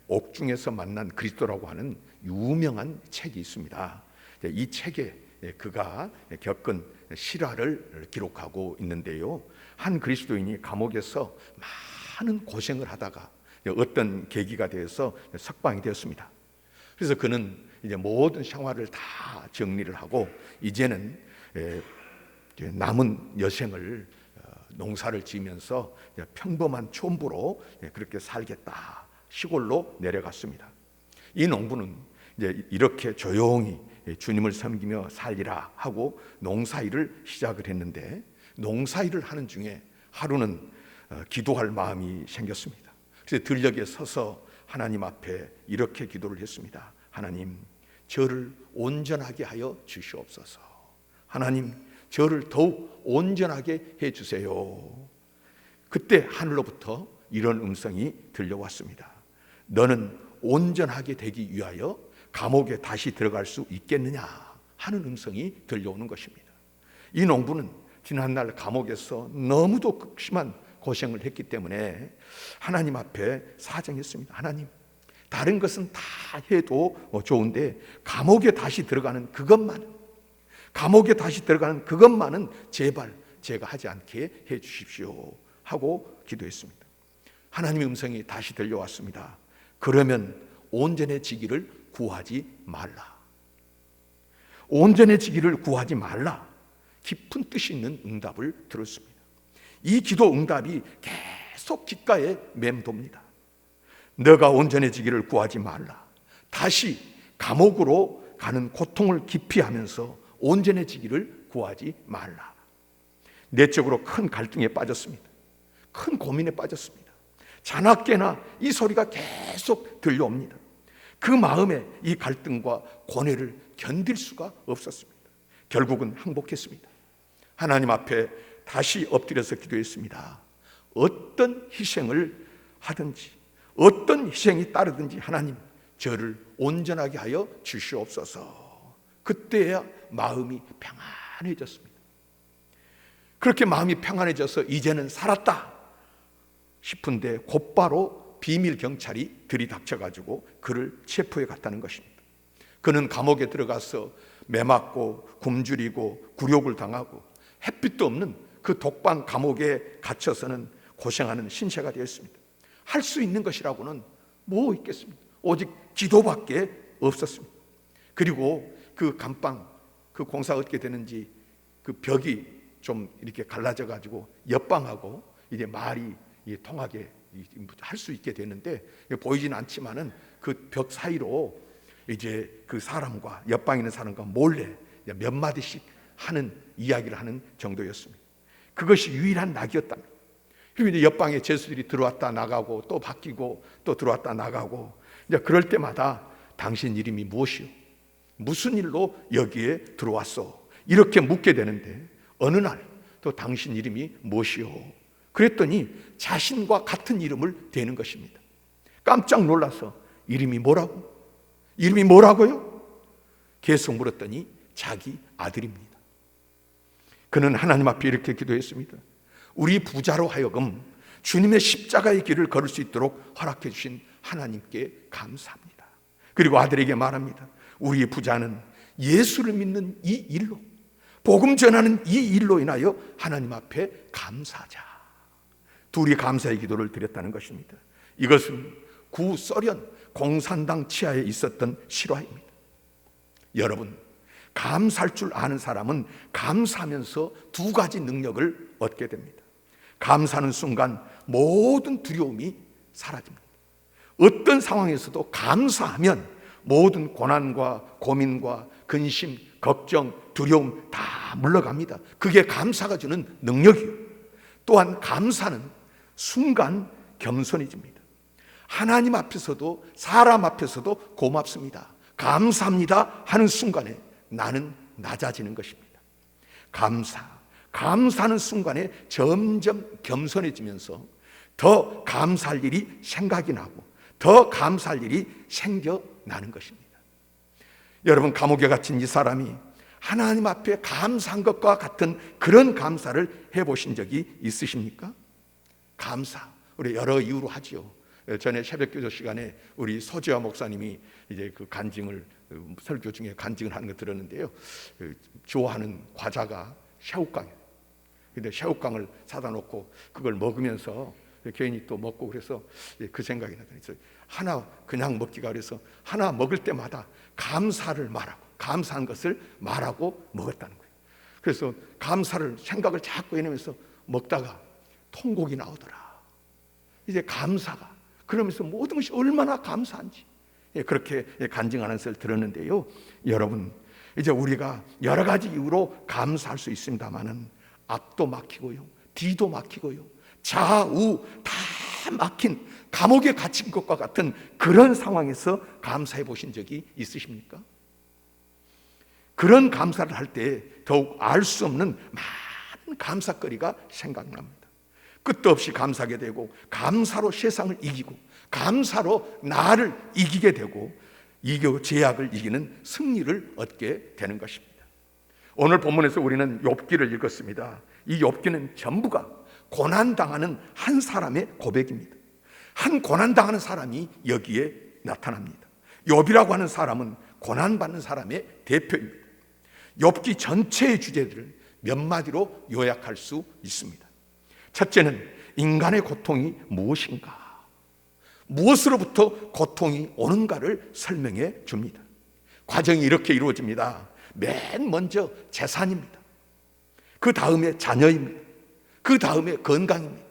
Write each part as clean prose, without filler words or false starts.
옥중에서 만난 그리스도라고 하는 유명한 책이 있습니다. 이 책에 그가 겪은 실화를 기록하고 있는데요, 한 그리스도인이 감옥에서 많은 고생을 하다가 어떤 계기가 되어서 석방이 되었습니다. 그래서 그는 이제 모든 생활을 다 정리를 하고 이제는 남은 여생을 농사를 지으면서 평범한 촌부로 그렇게 살겠다, 시골로 내려갔습니다. 이 농부는 이제 이렇게 조용히 주님을 섬기며 살리라 하고 농사일을 시작을 했는데, 농사일을 하는 중에 하루는 기도할 마음이 생겼습니다. 그래서 들녘에 서서 하나님 앞에 이렇게 기도를 했습니다. 하나님, 저를 온전하게 하여 주시옵소서. 하나님, 저를 더욱 온전하게 해 주세요. 그때 하늘로부터 이런 음성이 들려왔습니다. 너는 온전하게 되기 위하여 감옥에 다시 들어갈 수 있겠느냐 하는 음성이 들려오는 것입니다. 이 농부는 지난날 감옥에서 너무도 극심한 고생을 했기 때문에 하나님 앞에 사정했습니다. 하나님, 다른 것은 다 해도 좋은데 감옥에 다시 들어가는 그것만은 제발 제가 하지 않게 해 주십시오 하고 기도했습니다. 하나님의 음성이 다시 들려왔습니다. 그러면 온전해지기를 구하지 말라. 온전해지기를 구하지 말라. 깊은 뜻이 있는 응답을 들었습니다. 이 기도 응답이 계속 귓가에 맴돕니다. 너가 온전해지기를 구하지 말라. 다시 감옥으로 가는 고통을 기피하면서 온전해지기를 구하지 말라. 내적으로 큰 갈등에 빠졌습니다. 큰 고민에 빠졌습니다. 자나깨나 이 소리가 계속 들려옵니다. 그 마음에 이 갈등과 고뇌를 견딜 수가 없었습니다. 결국은 항복했습니다. 하나님 앞에 다시 엎드려서 기도했습니다. 어떤 희생을 하든지, 어떤 희생이 따르든지 하나님, 저를 온전하게 하여 주시옵소서. 그때야 마음이 평안해졌습니다. 그렇게 마음이 평안해져서 이제는 살았다 싶은데 곧바로 비밀 경찰이 들이닥쳐가지고 그를 체포해 갔다는 것입니다. 그는 감옥에 들어가서 매맞고 굶주리고 굴욕을 당하고 햇빛도 없는 그 독방 감옥에 갇혀서는 고생하는 신세가 되었습니다. 할 수 있는 것이라고는 뭐 있겠습니까? 오직 기도밖에 없었습니다. 그리고 그 감방, 그 공사가 어떻게 되는지 그 벽이 좀 이렇게 갈라져 가지고 옆방하고 이제 말이 통하게 할 수 있게 되는데, 보이지는 않지만은 그 벽 사이로 이제 그 사람과 옆방에 있는 사람과 몰래 몇 마디씩 하는 이야기를 하는 정도였습니다. 그것이 유일한 낙이었답니다. 그리고 이제 옆방에 죄수들이 들어왔다 나가고 또 바뀌고 또 들어왔다 나가고, 이제 그럴 때마다 당신 이름이 무엇이요? 무슨 일로 여기에 들어왔어? 이렇게 묻게 되는데, 어느 날 또 당신 이름이 무엇이요? 그랬더니 자신과 같은 이름을 대는 것입니다. 깜짝 놀라서 이름이 뭐라고? 이름이 뭐라고요? 계속 물었더니 자기 아들입니다. 그는 하나님 앞에 이렇게 기도했습니다. 우리 부자로 하여금 주님의 십자가의 길을 걸을 수 있도록 허락해 주신 하나님께 감사합니다. 그리고 아들에게 말합니다. 우리 부자는 예수를 믿는 이 일로, 복음 전하는 이 일로 인하여 하나님 앞에 감사하자. 둘이 감사의 기도를 드렸다는 것입니다. 이것은 구소련 공산당 치하에 있었던 실화입니다. 여러분, 감사할 줄 아는 사람은 감사하면서 두 가지 능력을 얻게 됩니다. 감사하는 순간 모든 두려움이 사라집니다. 어떤 상황에서도 감사하면 모든 고난과 고민과 근심, 걱정, 두려움 다 물러갑니다. 그게 감사가 주는 능력이에요. 또한 감사는 순간 겸손해집니다. 하나님 앞에서도 사람 앞에서도 고맙습니다, 감사합니다 하는 순간에 나는 낮아지는 것입니다. 감사하는 순간에 점점 겸손해지면서 더 감사할 일이 생각이 나고 더 감사할 일이 생겨나는 것입니다. 여러분, 감옥에 갇힌 이 사람이 하나님 앞에 감사한 것과 같은 그런 감사를 해보신 적이 있으십니까? 감사, 우리 여러 이유로 하지요. 전에 새벽기도 시간에 우리 서지화 목사님이 이제 그 설교 중에 간증을 하는 거 들었는데요. 좋아하는 과자가 새우깡이에요. 근데 새우깡을 사다 놓고 그걸 먹으면서 괜히 또 먹고 그래서 그 생각이 나더니 하나 그냥 먹기가 그래서 하나 먹을 때마다 감사를 말하고 감사한 것을 말하고 먹었다는 거예요. 그래서 감사를 생각을 자꾸 해내면서 먹다가 통곡이 나오더라. 이제 감사가 그러면서 모든 것이 얼마나 감사한지 그렇게 간증하는 것을 들었는데요. 여러분, 이제 우리가 여러 가지 이유로 감사할 수 있습니다만은 앞도 막히고요, 뒤도 막히고요, 좌우 다 막힌 감옥에 갇힌 것과 같은 그런 상황에서 감사해 보신 적이 있으십니까? 그런 감사를 할 때 더욱 알 수 없는 많은 감사거리가 생각납니다. 끝도 없이 감사하게 되고 감사로 세상을 이기고 감사로 나를 이기게 되고 죄악을 이기는 승리를 얻게 되는 것입니다. 오늘 본문에서 우리는 욥기를 읽었습니다. 이 욥기는 전부가 고난당하는 한 사람의 고백입니다. 한 고난당하는 사람이 여기에 나타납니다. 욥이라고 하는 사람은 고난받는 사람의 대표입니다. 욥기 전체의 주제들을 몇 마디로 요약할 수 있습니다. 첫째는 인간의 고통이 무엇인가, 무엇으로부터 고통이 오는가를 설명해 줍니다. 과정이 이렇게 이루어집니다. 맨 먼저 재산입니다. 그 다음에 자녀입니다. 그 다음에 건강입니다.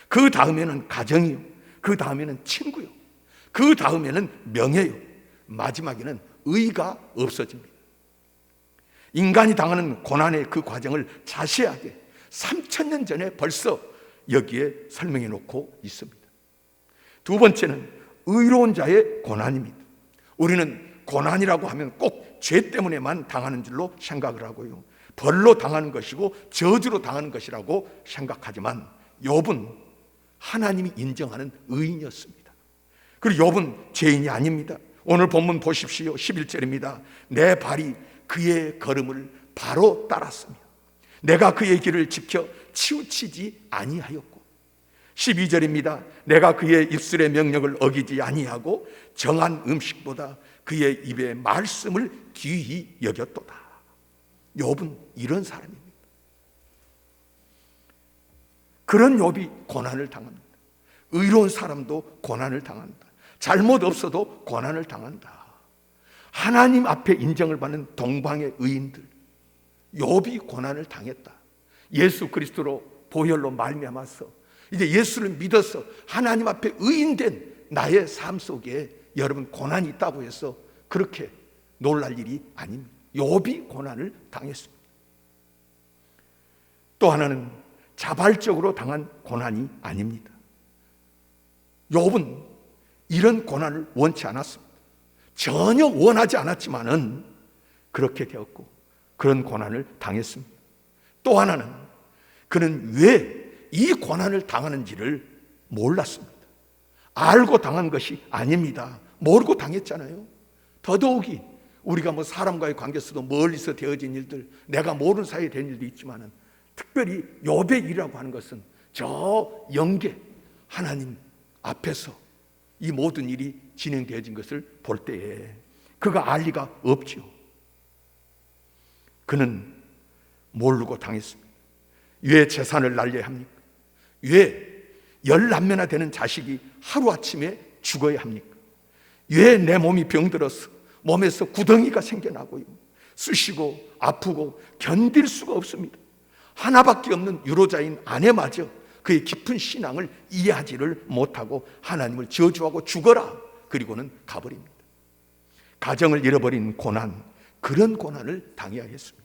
그 다음에는 가정이요. 그 다음에는 친구요. 그 다음에는 명예요. 마지막에는 의가 없어집니다. 인간이 당하는 고난의 그 과정을 자세하게 3000년 전에 벌써 여기에 설명해 놓고 있습니다. 두 번째는 의로운 자의 고난입니다. 우리는 고난이라고 하면 꼭 죄 때문에만 당하는 줄로 생각을 하고요, 벌로 당하는 것이고 저주로 당하는 것이라고 생각하지만 욥은 하나님이 인정하는 의인이었습니다. 그리고 욥은 죄인이 아닙니다. 오늘 본문 보십시오. 11절입니다. 내 발이 그의 걸음을 바로 따랐으며 내가 그의 길을 지켜 치우치지 아니하였고 12절입니다. 내가 그의 입술의 명령을 어기지 아니하고 정한 음식보다 그의 입의 말씀을 귀히 여겼도다. 욥은 이런 사람입니다. 그런 욥이 고난을 당합니다. 의로운 사람도 고난을 당한다. 잘못 없어도 고난을 당한다. 하나님 앞에 인정을 받는 동방의 의인들, 욥이 고난을 당했다. 예수 그리스도로 보혈로 말미암아서 이제 예수를 믿어서 하나님 앞에 의인된 나의 삶 속에 여러분 고난이 있다고 해서 그렇게 놀랄 일이 아닙니다. 욥이 고난을 당했습니다. 또 하나는 자발적으로 당한 고난이 아닙니다. 욥은 이런 고난을 원치 않았습니다. 전혀 원하지 않았지만은 그렇게 되었고 그런 고난을 당했습니다. 또 하나는 그는 왜 이 고난을 당하는지를 몰랐습니다. 알고 당한 것이 아닙니다. 모르고 당했잖아요. 더더욱이 우리가 뭐 사람과의 관계에서도 멀리서 되어진 일들, 내가 모르는 사이에 된 일도 있지만은 특별히 욥의 일이라고 하는 것은 저 영계 하나님 앞에서 이 모든 일이 진행되어진 것을 볼 때에 그가 알 리가 없죠. 그는 모르고 당했습니다. 왜 재산을 날려야 합니까? 왜 11매나 되는 자식이 하루아침에 죽어야 합니까? 왜 내 몸이 병들어서 몸에서 구덩이가 생겨나고요, 쑤시고 아프고 견딜 수가 없습니다. 하나밖에 없는 유로자인 아내마저 그의 깊은 신앙을 이해하지를 못하고 하나님을 저주하고 죽어라 그리고는 가버립니다. 가정을 잃어버린 고난, 그런 고난을 당해야 했습니다.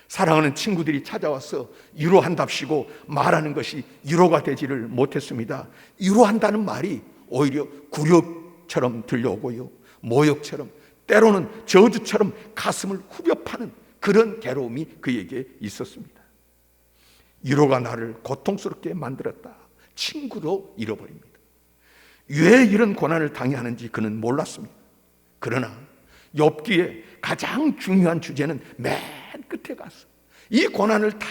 사랑하는 친구들이 찾아와서 위로한답시고 말하는 것이 위로가 되지를 못했습니다. 위로한다는 말이 오히려 굴욕처럼 들려오고요, 모욕처럼, 때로는 저주처럼 가슴을 후벼 파는 그런 괴로움이 그에게 있었습니다. 위로가 나를 고통스럽게 만들었다. 친구도 잃어버립니다. 왜 이런 고난을 당해야 하는지 그는 몰랐습니다. 그러나 욥기의 가장 중요한 주제는 맨 끝에 가서 이 고난을 다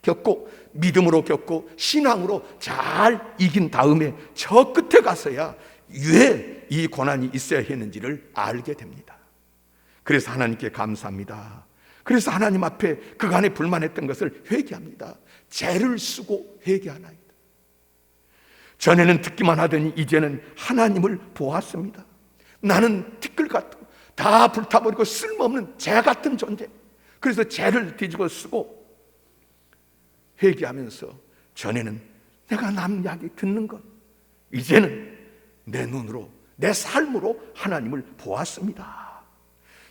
겪고 믿음으로 겪고 신앙으로 잘 이긴 다음에 저 끝에 가서야 왜 이 고난이 있어야 했는지를 알게 됩니다. 그래서 하나님께 감사합니다. 그래서 하나님 앞에 그간에 불만했던 것을 회개합니다. 죄를 쓰고 회개하나이다. 전에는 듣기만 하더니 이제는 하나님을 보았습니다. 나는 티끌 같고 다 불타버리고 쓸모없는 재 같은 존재. 그래서 죄를 뒤집어 쓰고 회개하면서 전에는 내가 남 이야기 듣는 것, 이제는 내 눈으로 내 삶으로 하나님을 보았습니다.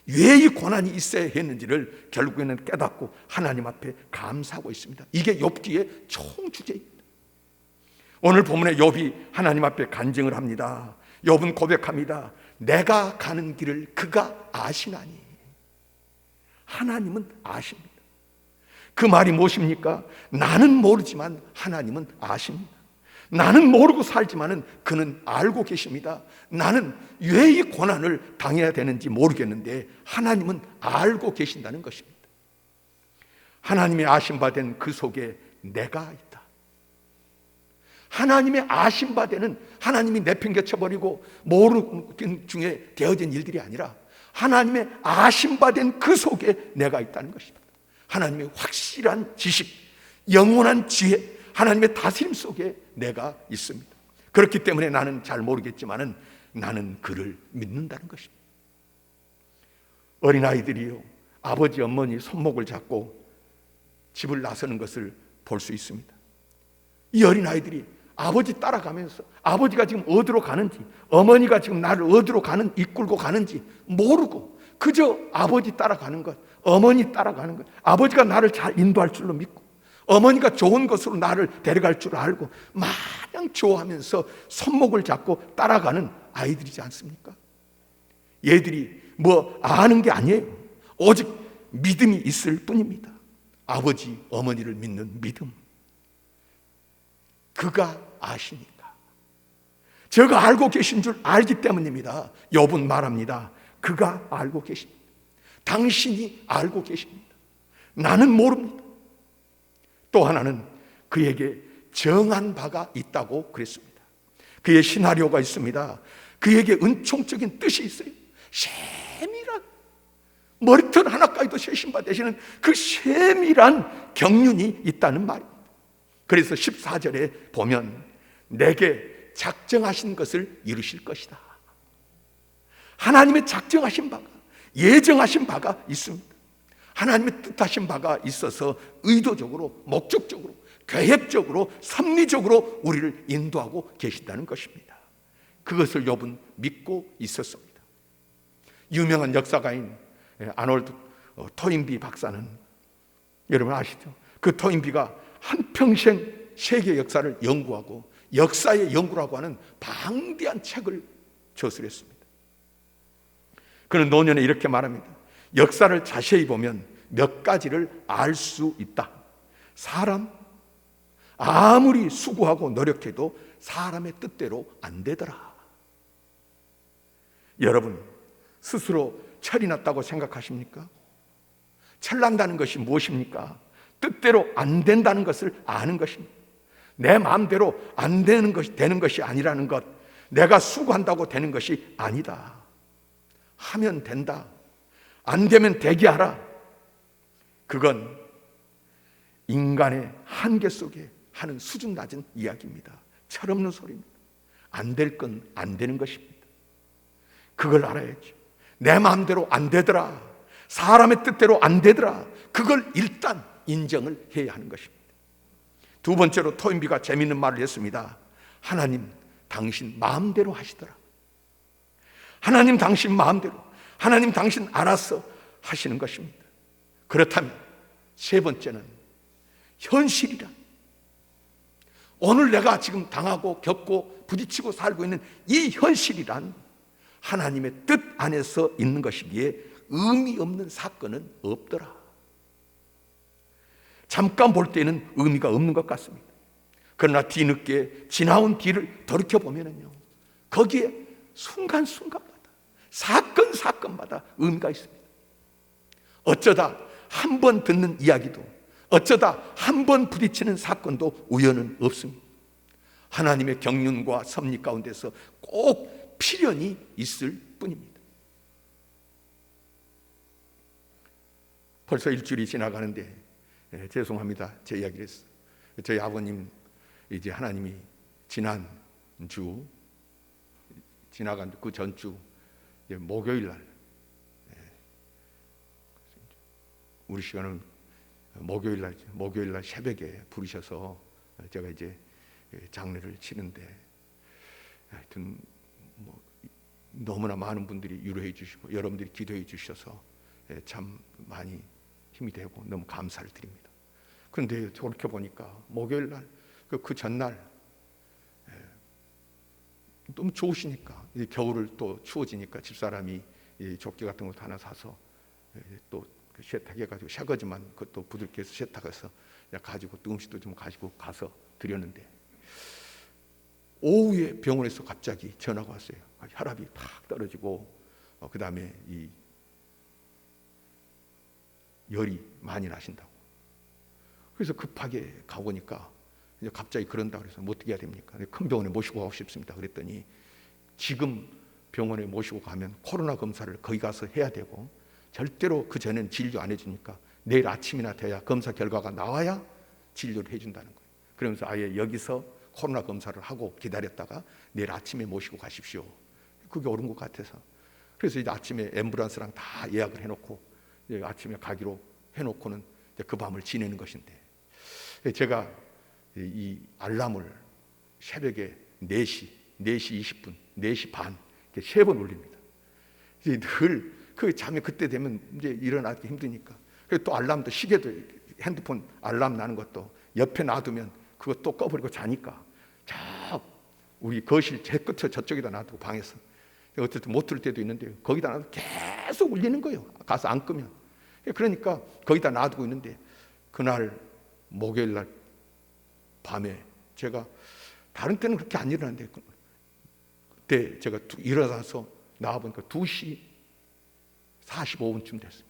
왜 이 고난이 있어야 했는지를 결국에는 깨닫고 하나님 앞에 감사하고 있습니다. 이게 욥기의 총주제입니다. 오늘 본문에 욥이 하나님 앞에 간증을 합니다. 욥은 고백합니다. 내가 가는 길을 그가 아시나니. 하나님은 아십니다. 그 말이 무엇입니까? 나는 모르지만 하나님은 아십니다. 나는 모르고 살지만은 그는 알고 계십니다. 나는 왜 이 고난을 당해야 되는지 모르겠는데 하나님은 알고 계신다는 것입니다. 하나님의 아심받은 그 속에 내가 있다. 하나님의 아심받은, 하나님이 내팽개쳐버리고 모르는 중에 되어진 일들이 아니라 하나님의 아심받은 그 속에 내가 있다는 것입니다. 하나님의 확실한 지식, 영원한 지혜, 하나님의 다스림 속에 내가 있습니다. 그렇기 때문에 나는 잘 모르겠지만은 나는 그를 믿는다는 것입니다. 어린아이들이요, 아버지 어머니 손목을 잡고 집을 나서는 것을 볼 수 있습니다. 이 어린아이들이 아버지 따라가면서 아버지가 지금 어디로 가는지, 어머니가 지금 나를 어디로 이끌고 가는지 모르고 그저 아버지 따라가는 것, 어머니 따라가는 것, 아버지가 나를 잘 인도할 줄로 믿고 어머니가 좋은 것으로 나를 데려갈 줄 알고 마냥 좋아하면서 손목을 잡고 따라가는 아이들이지 않습니까? 얘들이 뭐 아는 게 아니에요. 오직 믿음이 있을 뿐입니다. 아버지, 어머니를 믿는 믿음. 그가 아시니까. 저가 알고 계신 줄 알기 때문입니다. 욥은 말합니다. 그가 알고 계십니다. 당신이 알고 계십니다. 나는 모릅니다. 또 하나는 그에게 정한 바가 있다고 그랬습니다. 그의 시나리오가 있습니다. 그에게 은총적인 뜻이 있어요. 세밀한, 머리털 하나까지도 세신 바 되시는 그 세밀한 경륜이 있다는 말입니다. 그래서 14절에 보면 내게 작정하신 것을 이루실 것이다. 하나님의 작정하신 바가, 예정하신 바가 있습니다. 하나님의 뜻하신 바가 있어서 의도적으로, 목적적으로, 계획적으로, 섭리적으로 우리를 인도하고 계신다는 것입니다. 그것을 욥은 믿고 있었습니다. 유명한 역사가인 아놀드 토인비 박사는 여러분 아시죠? 그 토인비가 한평생 세계 역사를 연구하고 역사의 연구라고 하는 방대한 책을 저술했습니다. 그는 노년에 이렇게 말합니다. 역사를 자세히 보면 몇 가지를 알 수 있다. 사람, 아무리 수고하고 노력해도 사람의 뜻대로 안 되더라. 여러분, 스스로 철이 났다고 생각하십니까? 철난다는 것이 무엇입니까? 뜻대로 안 된다는 것을 아는 것입니다. 내 마음대로 안 되는 것이 아니라는 것, 내가 수고한다고 되는 것이 아니다. 하면 된다. 안 되면 되게 하라. 그건 인간의 한계 속에 하는 수준 낮은 이야기입니다. 철없는 소리입니다. 안 될 건 안 되는 것입니다. 그걸 알아야죠. 내 마음대로 안 되더라, 사람의 뜻대로 안 되더라, 그걸 일단 인정을 해야 하는 것입니다. 두 번째로 토인비가 재미있는 말을 했습니다. 하나님 당신 마음대로 하시더라. 하나님 당신 마음대로, 하나님 당신 알아서 하시는 것입니다. 그렇다면 세 번째는 현실이라. 오늘 내가 지금 당하고 겪고 부딪히고 살고 있는 이 현실이란 하나님의 뜻 안에서 있는 것이기에 의미 없는 사건은 없더라. 잠깐 볼 때는 의미가 없는 것 같습니다. 그러나 뒤늦게 지나온 뒤를 돌이켜보면요, 거기에 순간순간마다, 사건마다 의미가 있습니다. 어쩌다 한 번 듣는 이야기도, 어쩌다 한 번 부딪히는 사건도 우연은 없습니다. 하나님의 경륜과 섭리 가운데서 꼭 필연이 있을 뿐입니다. 벌써 일주일이 지나가는데 죄송합니다. 제 이야기를 했어요. 저희 아버님 이제 하나님이 지나간 그 전주 목요일 날, 우리 시간은 목요일 날 새벽에 부르셔서 제가 이제 장례를 치는데, 하여튼 뭐 너무나 많은 분들이 위로해 주시고 여러분들이 기도해 주셔서 참 많이 힘이 되고 너무 감사를 드립니다. 그런데 돌이켜 보니까 목요일 날 그 전날 너무 좋으시니까, 겨울을 또 추워지니까 집사람이 조끼 같은 것도 하나 사서 또 세탁해가지고 샤거지만 그것도 부드럽게 해서 세탁해서 가지고 또 음식도 좀 가지고 가서 드렸는데, 오후에 병원에서 갑자기 전화가 왔어요. 혈압이 팍 떨어지고 그 다음에 이 열이 많이 나신다고. 그래서 급하게 가보니까 이제 갑자기 그런다 그래서 뭐 어떻게 해야 됩니까? 큰 병원에 모시고 가고 싶습니다. 그랬더니 지금 병원에 모시고 가면 코로나 검사를 거기 가서 해야 되고, 절대로 그 전엔 진료 안 해주니까 내일 아침이나 돼야 검사 결과가 나와야 진료를 해준다는 거예요. 그러면서 아예 여기서 코로나 검사를 하고 기다렸다가 내일 아침에 모시고 가십시오. 그게 옳은 것 같아서, 그래서 이제 아침에 앰뷸런스랑 다 예약을 해놓고 이제 아침에 가기로 해놓고는 이제 그 밤을 지내는 것인데, 제가 이 알람을 새벽에 4시 20분, 4시 반 이렇게 3번 울립니다. 이제 늘 그 잠이 그때 되면 이제 일어나기 힘드니까, 그리고 또 알람도 시계도 핸드폰 알람 나는 것도 옆에 놔두면 그거 또 꺼버리고 자니까 저 우리 거실 제 끝에 저쪽에다 놔두고 방에서 어쨌든 못 들을 때도 있는데 거기다 놔두고 계속 울리는 거예요. 가서 안 끄면. 그러니까 거기다 놔두고 있는데, 그날 목요일 날 밤에 제가 다른 때는 그렇게 안 일어나는데 그때 제가 일어나서 나와보니까 2시 45분쯤 됐어요.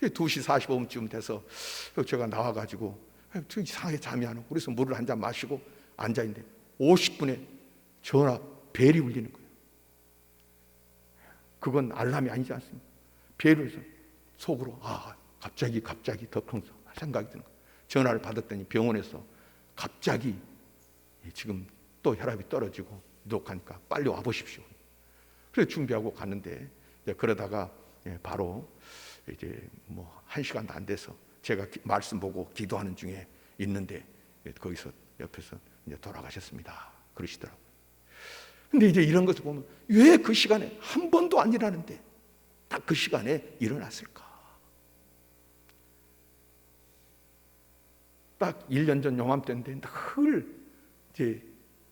2시 45분쯤 돼서 제가 나와가지고 이상하게 잠이 안 오고, 그래서 물을 한 잔 마시고 앉아있는데 50분에 전화 벨이 울리는 거예요. 그건 알람이 아니지 않습니까? 벨을 해서 속으로 갑자기 더 큰 생각이 드는 거예요. 전화를 받았더니 병원에서 갑자기 지금 또 혈압이 떨어지고 녹하니까 빨리 와보십시오. 그래서 준비하고 갔는데, 그러다가 바로 이제 뭐 1시간도 안 돼서 제가 말씀 보고 기도하는 중에 있는데 거기서 옆에서 이제 돌아가셨습니다 그러시더라고요. 근데 이제 이런 것을 보면 왜 그 시간에 한 번도 안 일어나는데 딱 그 시간에 일어났을까? 딱 1년 전 요맘때인데 늘 이제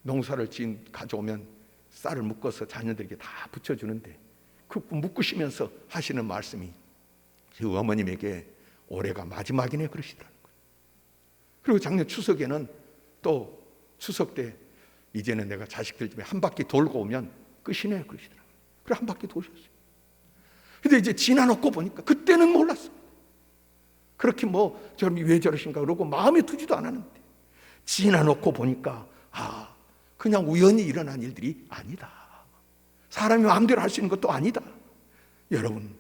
농사를 가져오면 쌀을 묶어서 자녀들에게 다 붙여주는데, 그 묶으시면서 하시는 말씀이 그 어머님에게 올해가 마지막이네 그러시더라는 거예요. 그리고 작년 추석에는 또 추석 때 이제는 내가 자식들 집에 한 바퀴 돌고 오면 끝이네 그러시더라고요. 그래 한 바퀴 도셨어요. 근데 이제 지나놓고 보니까 그때는 몰랐어요. 그렇게 뭐 저놈이 왜 저러신가 그러고 마음에 두지도 않았는데, 지나놓고 보니까 그냥 우연히 일어난 일들이 아니다. 사람이 마음대로 할 수 있는 것도 아니다. 여러분,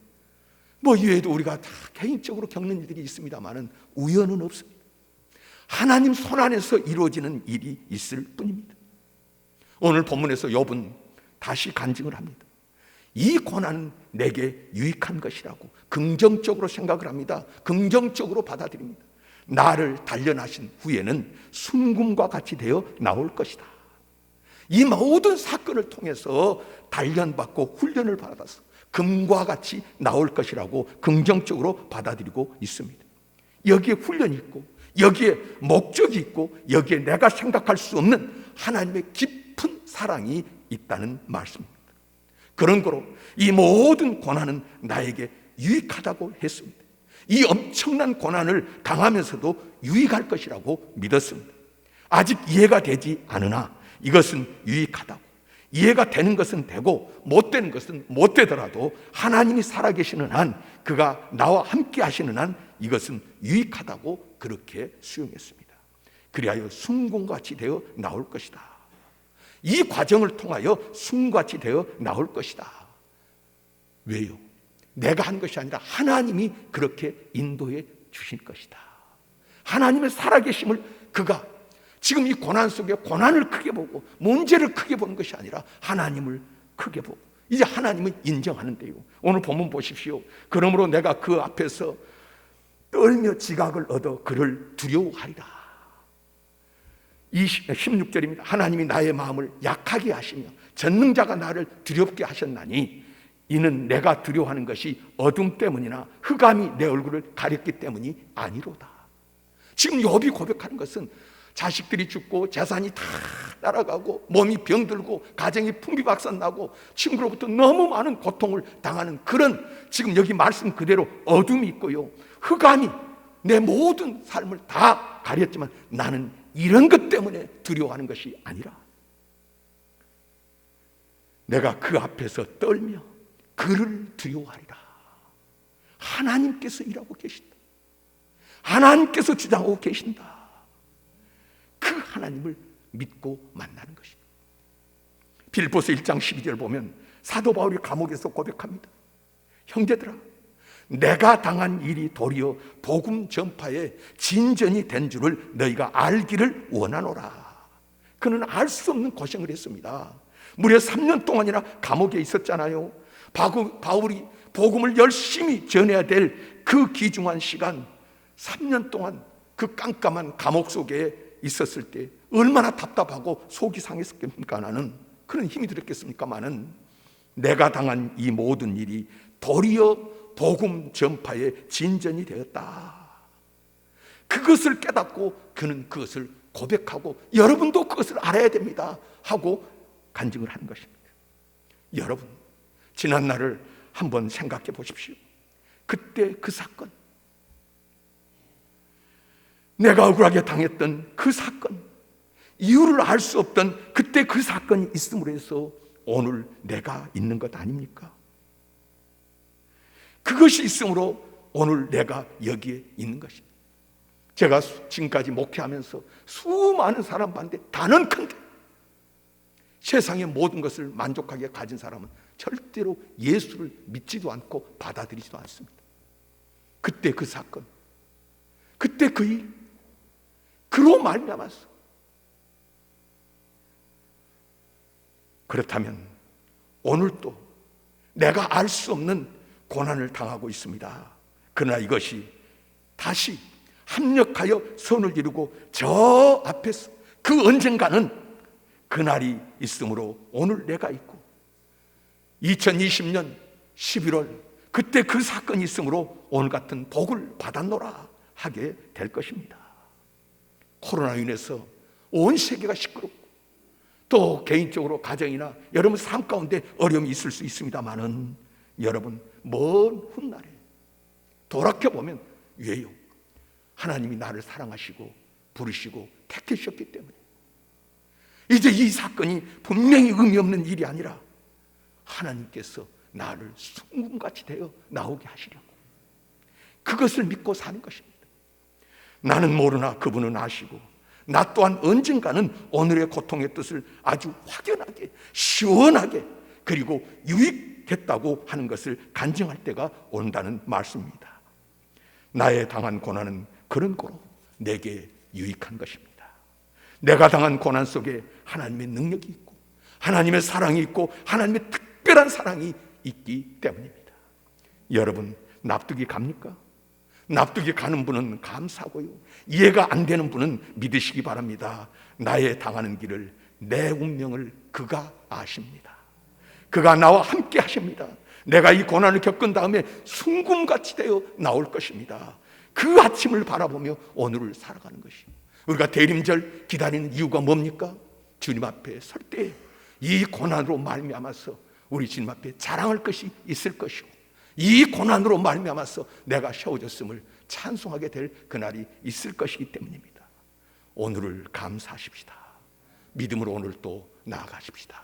뭐 이외에도 우리가 다 개인적으로 겪는 일들이 있습니다만은 우연은 없습니다. 하나님 손 안에서 이루어지는 일이 있을 뿐입니다. 오늘 본문에서 욥은 다시 간증을 합니다. 이 고난은 내게 유익한 것이라고 긍정적으로 생각을 합니다. 긍정적으로 받아들입니다. 나를 단련하신 후에는 순금과 같이 되어 나올 것이다. 이 모든 사건을 통해서 단련받고 훈련을 받아서 금과 같이 나올 것이라고 긍정적으로 받아들이고 있습니다. 여기에 훈련이 있고, 여기에 목적이 있고, 여기에 내가 생각할 수 없는 하나님의 깊은 사랑이 있다는 말씀입니다. 그런 거로 이 모든 고난은 나에게 유익하다고 했습니다. 이 엄청난 고난을 당하면서도 유익할 것이라고 믿었습니다. 아직 이해가 되지 않으나 이것은 유익하다고, 이해가 되는 것은 되고 못 되는 것은 못 되더라도 하나님이 살아계시는 한, 그가 나와 함께 하시는 한 이것은 유익하다고 그렇게 수용했습니다. 그리하여 순금같이 되어 나올 것이다. 이 과정을 통하여 숨같이 되어 나올 것이다. 왜요? 내가 한 것이 아니라 하나님이 그렇게 인도해 주신 것이다. 하나님의 살아계심을 그가 지금 이 고난 속에 고난을 크게 보고 문제를 크게 보는 것이 아니라 하나님을 크게 보고 이제 하나님은 인정하는데요. 오늘 본문 보십시오. 그러므로 내가 그 앞에서 떨며 지각을 얻어 그를 두려워하리라. 16절입니다. 하나님이 나의 마음을 약하게 하시며 전능자가 나를 두렵게 하셨나니 이는 내가 두려워하는 것이 어둠 때문이나 흑암이 내 얼굴을 가렸기 때문이 아니로다. 지금 욥이 고백하는 것은 자식들이 죽고 재산이 다 날아가고 몸이 병들고 가정이 풍비박산나고 친구로부터 너무 많은 고통을 당하는 그런 지금 여기 말씀 그대로 어둠이 있고요, 흑암이 내 모든 삶을 다 가렸지만 나는 이런 것 때문에 두려워하는 것이 아니라 내가 그 앞에서 떨며 그를 두려워하리라. 하나님께서 일하고 계신다. 하나님께서 주장하고 계신다. 그 하나님을 믿고 만나는 것입니다. 빌립보서 1장 12절 보면 사도 바울이 감옥에서 고백합니다. 형제들아, 내가 당한 일이 도리어 복음 전파에 진전이 된 줄을 너희가 알기를 원하노라. 그는 알 수 없는 고생을 했습니다. 무려 3년 동안이나 감옥에 있었잖아요. 바울이 복음을 열심히 전해야 될 그 귀중한 시간 3년 동안 그 깜깜한 감옥 속에 있었을 때 얼마나 답답하고 속이 상했겠습니까? 나는 그런 힘이 들었겠습니까마는 내가 당한 이 모든 일이 도리어 복음 전파의 진전이 되었다. 그것을 깨닫고 그는 그것을 고백하고 여러분도 그것을 알아야 됩니다 하고 간증을 하는 것입니다. 여러분, 지난 날을 한번 생각해 보십시오. 그때 그 사건, 내가 억울하게 당했던 그 사건, 이유를 알 수 없던 그때 그 사건이 있음으로 해서 오늘 내가 있는 것 아닙니까? 그것이 있으므로 오늘 내가 여기에 있는 것입니다. 제가 지금까지 목회하면서 수많은 사람 봤는데 단언컨대 세상의 모든 것을 만족하게 가진 사람은 절대로 예수를 믿지도 않고 받아들이지도 않습니다. 그때 그 사건, 그때 그 일, 그로 말미암아서. 그렇다면 오늘도 내가 알 수 없는 고난을 당하고 있습니다. 그러나 이것이 다시 합력하여 선을 이루고 저 앞에서 그 언젠가는 그날이 있으므로 오늘 내가 있고 2020년 11월 그때 그 사건이 있으므로 오늘 같은 복을 받았노라 하게 될 것입니다. 코로나로 인해서 온 세계가 시끄럽고 또 개인적으로 가정이나 여러분 삶 가운데 어려움이 있을 수 있습니다만은 여러분 먼 훗날에 돌아켜보면 왜요? 하나님이 나를 사랑하시고 부르시고 택하셨기 때문에 이제 이 사건이 분명히 의미 없는 일이 아니라 하나님께서 나를 순금같이 되어 나오게 하시려고 그것을 믿고 사는 것입니다. 나는 모르나 그분은 아시고 나 또한 언젠가는 오늘의 고통의 뜻을 아주 확연하게 시원하게 그리고 유익했다고 하는 것을 간증할 때가 온다는 말씀입니다. 나의 당한 고난은 그런 거로 내게 유익한 것입니다. 내가 당한 고난 속에 하나님의 능력이 있고 하나님의 사랑이 있고 하나님의 특별한 사랑이 있기 때문입니다. 여러분 납득이 갑니까? 납득이 가는 분은 감사하고요, 이해가 안 되는 분은 믿으시기 바랍니다. 나의 당하는 길을, 내 운명을 그가 아십니다. 그가 나와 함께 하십니다. 내가 이 고난을 겪은 다음에 순금같이 되어 나올 것입니다. 그 아침을 바라보며 오늘을 살아가는 것입니다. 우리가 대림절 기다리는 이유가 뭡니까? 주님 앞에 설 때 이 고난으로 말미암아서 우리 주님 앞에 자랑할 것이 있을 것이고 이 고난으로 말미암아서 내가 세워졌음을 찬송하게 될 그날이 있을 것이기 때문입니다. 오늘을 감사하십시다. 믿음으로 오늘 또 나아가십시다.